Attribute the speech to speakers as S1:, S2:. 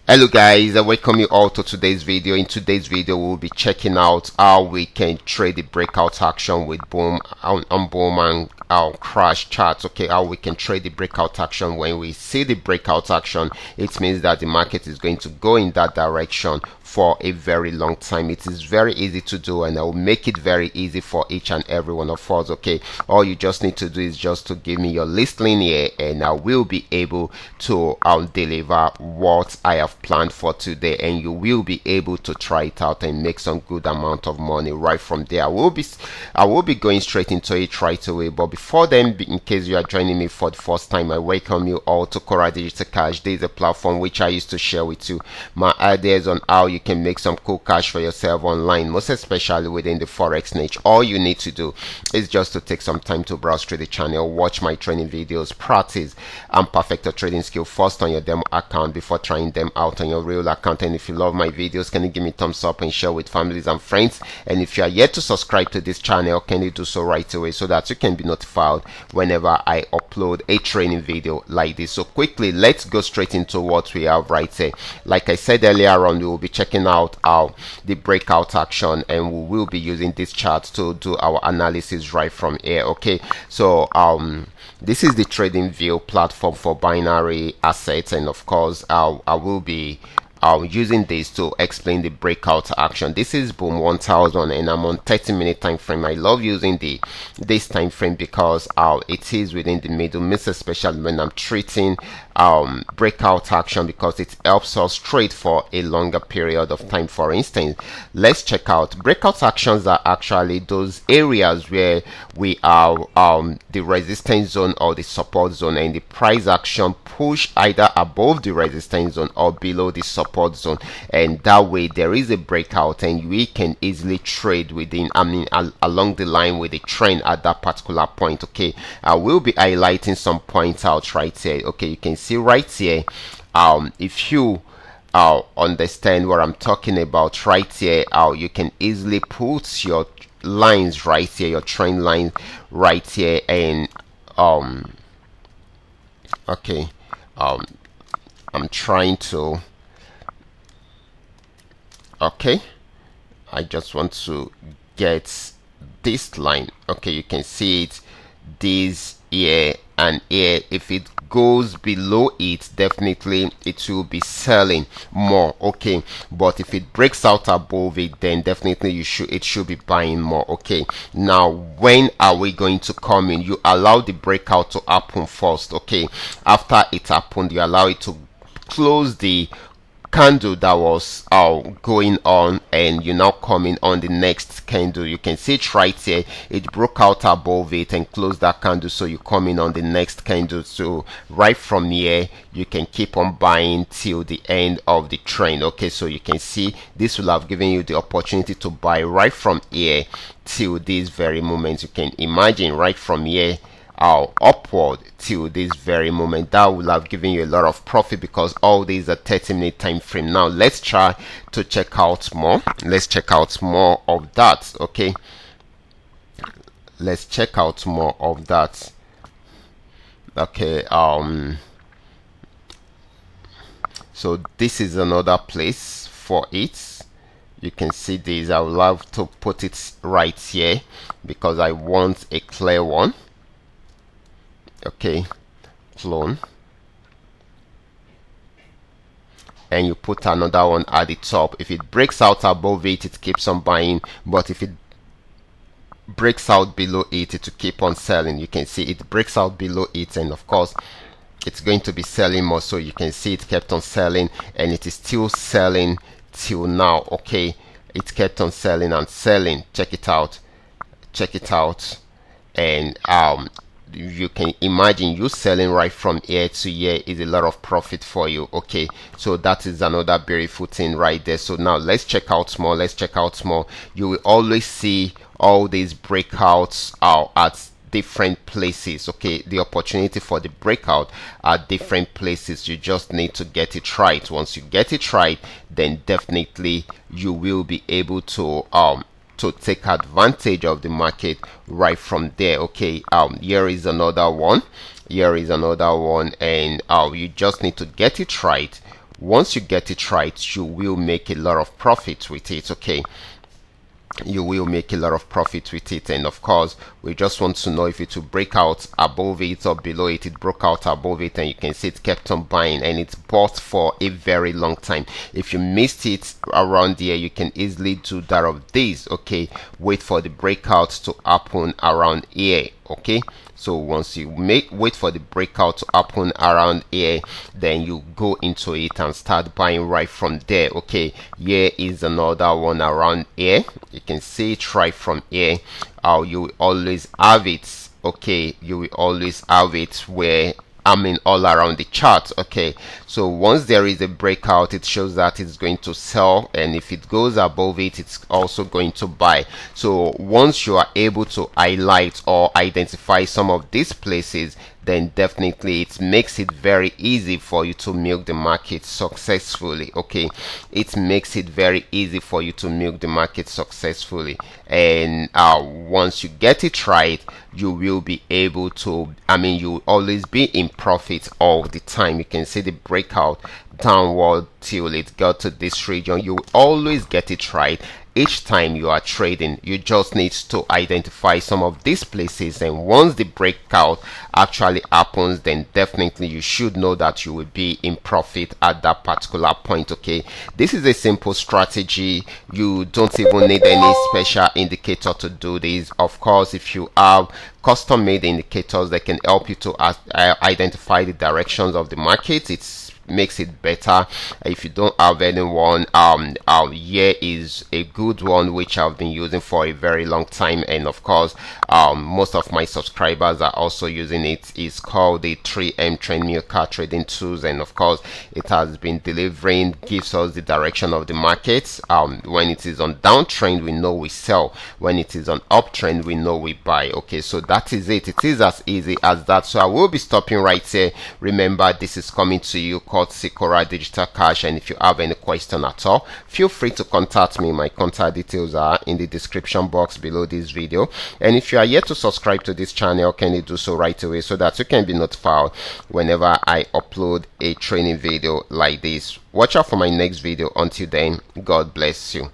S1: Hello guys, I welcome you all to today's video. In today's video we'll be checking out how we can trade the breakout action with boom on boom and our crash charts. Okay, how we can trade the breakout action. When we see the breakout action, it means that the market is going to go in that direction for a very long time. It is very easy to do, and I will make it very easy for each and every one of us. Okay, all you just need to do is just to give me your listing here, and I will be able to deliver what I have planned for today, and you will be able to try it out and make some good amount of money right from there. I will be going straight into it right away, but before then, in case you are joining me for the first time, I welcome you all to Qora Digital Cash. This is a platform which I used to share with you my ideas on how you can make some cool cash for yourself online, most especially within the forex niche. All you need to do is just to take some time to browse through the channel, watch my training videos, practice and perfect your trading skill first on your demo account before trying them out on your real account. And if you love my videos, can you give me a thumbs up and share with families and friends? And if you are yet to subscribe to this channel, can you do so right away so that you can be notified whenever I upload a training video like this. So quickly, let's go straight into what we have right here. Like I said earlier on, we will be checking out the breakout action, and we will be using this chart to do our analysis right from here. Okay, so this is the trading view platform for binary assets, and of course I will be using this to explain the breakout action. This is boom 1000, and I'm on 30-minute time frame. I love using this time frame because it is within the middle, most especially when I'm treating breakout action, because it helps us trade for a longer period of time. For instance, let's check out breakout actions. Are actually those areas where we are the resistance zone or the support zone, and the price action push either above the resistance zone or below the support zone, and that way there is a breakout and we can easily trade within along the line with the trend at that particular point. Okay, I will be highlighting some points out right here. Okay, you can see right here, if you understand what I'm talking about right here, you can easily put your lines right here, your trend line right here, and okay, I'm trying to, okay, I just want to get this line. Okay, you can see it, this here and here. If it goes below it, definitely it will be selling more. Okay, but if it breaks out above it, then definitely it should be buying more. Okay, now when are we going to come in? You allow the breakout to happen first. Okay, after it happened, you allow it to close the candle that was going on, and you now coming on the next candle. You can see it right here, it broke out above it and closed that candle, so you come in on the next candle. So right from here you can keep on buying till the end of the trend. Okay, so you can see this will have given you the opportunity to buy right from here till this very moment. You can imagine right from here upward till this very moment. That will have given you a lot of profit because all these are 30-minute time frame. Now let's try to check out more. Let's check out more of that. Okay, let's check out more of that. Okay, so this is another place for it. You can see this. I would love to put it right here because I want a clear one. Okay, clone, and you put another one at the top. If it breaks out above it, it keeps on buying, but if it breaks out below it, it will keep on selling. You can see it breaks out below it, and of course it's going to be selling more. So you can see it kept on selling, and it is still selling till now. Okay, it kept on selling and selling. Check it out, and you can imagine you selling right from here to here is a lot of profit for you. Okay, so that is another beautiful thing right there. So now let's check out more. You will always see all these breakouts at different places. Okay, the opportunity for the breakout at different places. You just need to get it right. Once you get it right, then definitely you will be able to take advantage of the market right from there. Okay, here is another one, and you just need to get it right. once you get it right, you will make a lot of profit with it. Okay, you will make a lot of profit with it. And of course, we just want to know if it will break out above it or below it. It broke out above it, and you can see it kept on buying, and it's bought for a very long time. If you missed it around here, you can easily do that of this. Okay, wait for the breakout to happen around here. Okay, so once you wait for the breakout to happen around here, then you go into it and start buying right from there. Okay, here is another one around here. You can see it right from here. You will always have it. Okay, you will always have it where all around the chart. Okay, so once there is a breakout, it shows that it's going to sell, and if it goes above it, it's also going to buy. So once you are able to highlight or identify some of these places, then definitely it makes it very easy for you to milk the market successfully. Okay, it makes it very easy for you to milk the market successfully. And once you get it right, you will be able to, you will always be in profit all the time. You can see the breakout downward till it got to this region. You will always get it right each time you are trading. You just need to identify some of these places, and once the breakout actually happens, then definitely you should know that you will be in profit at that particular point. Okay, this is a simple strategy. You don't even need any special indicator to do this. Of course, if you have custom made indicators that can help you to identify the directions of the market, it makes it better. If you don't have anyone, here is a good one which I've been using for a very long time, and of course most of my subscribers are also using it. It's called the 3M Trend Car Trading Tools, and of course it has been delivering, gives us the direction of the markets. When it is on downtrend, we know we sell. When it is on uptrend, we know we buy. Okay, so that is it. It is as easy as that. So I will be stopping right here. Remember, this is coming to you Qora Digital Cash, and if you have any question at all, feel free to contact me. My contact details are in the description box below this video, and if you are yet to subscribe to this channel, can you do so right away so that you can be notified whenever I upload a training video like this. Watch out for my next video. Until then, God bless you.